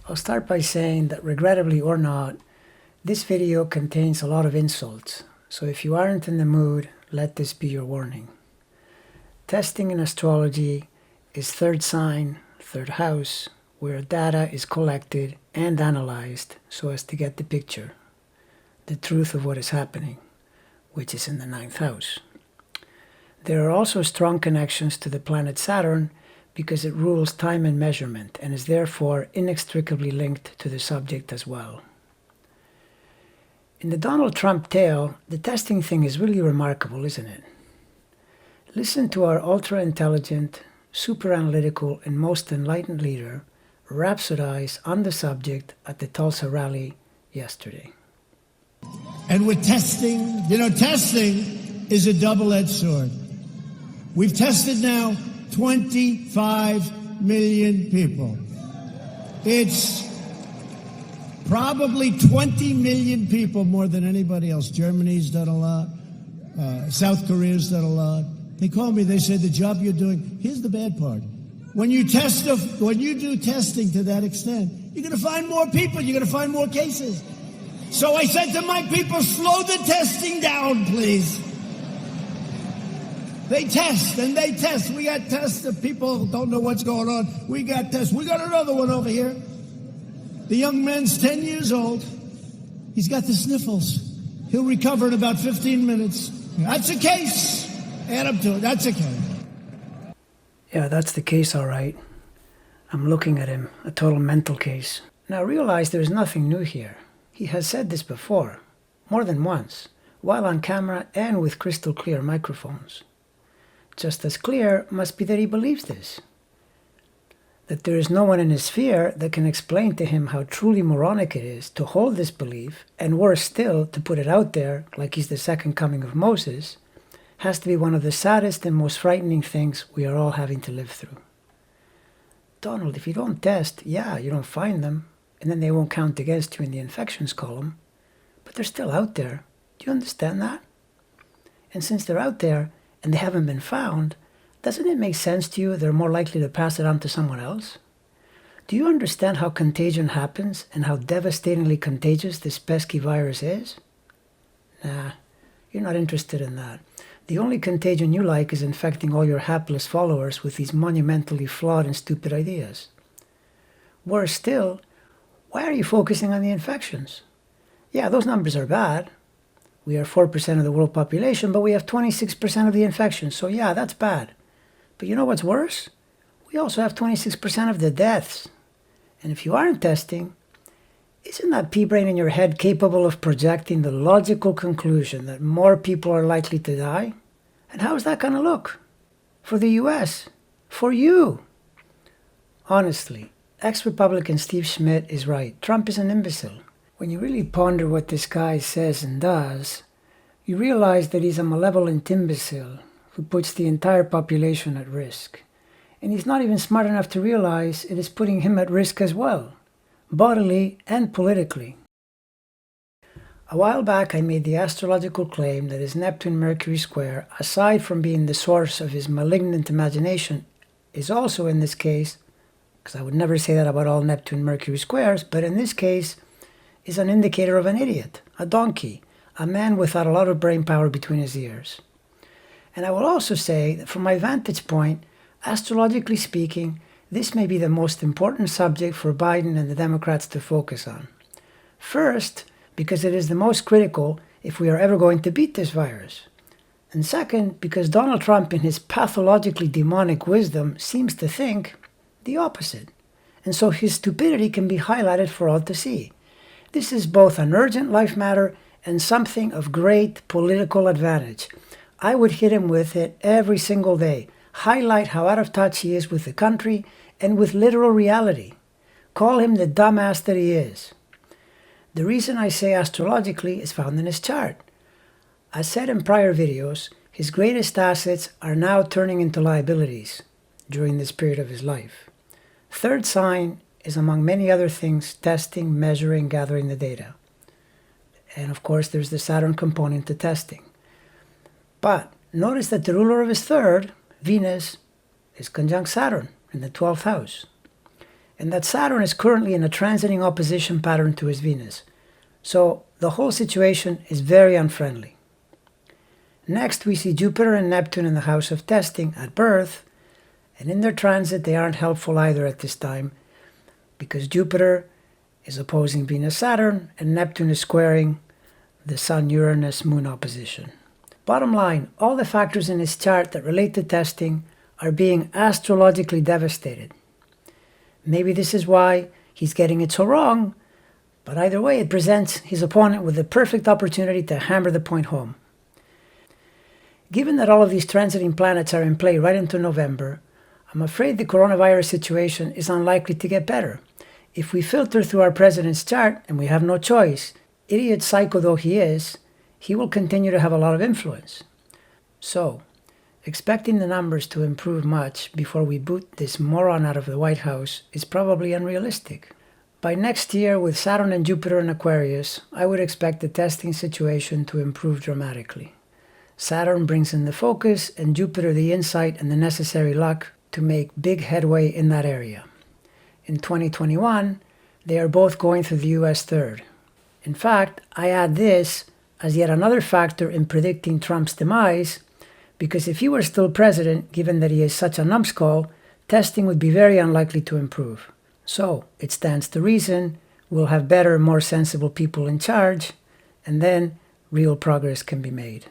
I'll start by saying that, regrettably or not, this video contains a lot of insults, so if you aren't in the mood, let this be your warning. Testing in astrology is third sign, third house, where data is collected and analyzed so as to get the picture, the truth of what is happening, which is in the ninth house. There are also strong connections to the planet Saturn because it rules time and measurement and is therefore inextricably linked to the subject as well. In the Donald Trump tale, the testing thing is really remarkable, isn't it? Listen to our ultra-intelligent, super-analytical, and most enlightened leader rhapsodize on the subject at the Tulsa Rally yesterday. And with testing, testing is a double-edged sword. We've tested now 25 million people. It's probably 20 million people more than anybody else. Germany's done a lot. South Korea's done a lot. They call me, they say, the job you're doing, here's the bad part. When you do testing to that extent, you're going to find more people, you're going to find more cases. So I said to my people, slow the testing down, please. They test and they test. We got tests if people don't know what's going on. We got tests. We got another one over here. The young man's 10 years old. He's got the sniffles. He'll recover in about 15 minutes. That's a case. Add up to it. That's a case. Yeah, that's the case, all right. I'm looking at him, a total mental case. Now realize there's nothing new here. He has said this before, more than once, while on camera and with crystal clear microphones. Just as clear must be that he believes this. That there is no one in his sphere that can explain to him how truly moronic it is to hold this belief, and worse still, to put it out there like he's the second coming of Moses, has to be one of the saddest and most frightening things we are all having to live through. Donald, if you don't test, yeah, you don't find them, and then they won't count against you in the infections column, but they're still out there. Do you understand that? And since they're out there, and they haven't been found, doesn't it make sense to you they're more likely to pass it on to someone else? Do you understand how contagion happens and how devastatingly contagious this pesky virus is? Nah, you're not interested in that. The only contagion you like is infecting all your hapless followers with these monumentally flawed and stupid ideas. Worse still, why are you focusing on the infections? Yeah, those numbers are bad. We are 4% of the world population, but we have 26% of the infections. So yeah, that's bad. But you know what's worse? We also have 26% of the deaths. And if you aren't testing, isn't that pea-brain in your head capable of projecting the logical conclusion that more people are likely to die? And how is that going to look? For the US? For you? Honestly, ex-Republican Steve Schmidt is right. Trump is an imbecile. When you really ponder what this guy says and does, you realize that he's a malevolent imbecile who puts the entire population at risk. And he's not even smart enough to realize it is putting him at risk as well, bodily and politically. A while back I made the astrological claim that his Neptune-Mercury square, aside from being the source of his malignant imagination, is also in this case, because I would never say that about all Neptune-Mercury squares, but in this case, is an indicator of an idiot, a donkey, a man without a lot of brain power between his ears. And I will also say that from my vantage point, astrologically speaking, this may be the most important subject for Biden and the Democrats to focus on. First, because it is the most critical if we are ever going to beat this virus. And second, because Donald Trump in his pathologically demonic wisdom seems to think the opposite. And so his stupidity can be highlighted for all to see. This is both an urgent life matter and something of great political advantage. I would hit him with it every single day. Highlight how out of touch he is with the country and with literal reality. Call him the dumbass that he is. The reason I say astrologically is found in his chart. As said in prior videos, his greatest assets are now turning into liabilities during this period of his life. Third sign is, among many other things, testing, measuring, gathering the data. And of course, there's the Saturn component to testing. But notice that the ruler of his third, Venus, is conjunct Saturn in the 12th house. and that Saturn is currently in a transiting opposition pattern to his Venus. So the whole situation is very unfriendly. Next, we see Jupiter and Neptune in the house of testing at birth, and in their transit they aren't helpful either at this time, because Jupiter is opposing Venus-Saturn and Neptune is squaring the Sun-Uranus-Moon opposition. Bottom line, all the factors in his chart that relate to testing are being astrologically devastated. Maybe this is why he's getting it so wrong, but either way it presents his opponent with the perfect opportunity to hammer the point home. Given that all of these transiting planets are in play right into November, I'm afraid the coronavirus situation is unlikely to get better. If we filter through our president's chart, and we have no choice, idiot psycho though he is, he will continue to have a lot of influence. So, expecting the numbers to improve much before we boot this moron out of the White House is probably unrealistic. By next year, with Saturn and Jupiter in Aquarius, I would expect the testing situation to improve dramatically. Saturn brings in the focus and Jupiter the insight and the necessary luck to make big headway in that area. In 2021, they are both going through the US third. In fact, I add this as yet another factor in predicting Trump's demise, because if he were still president, given that he is such a numbskull, testing would be very unlikely to improve. So, it stands to reason we'll have better, more sensible people in charge, and then real progress can be made.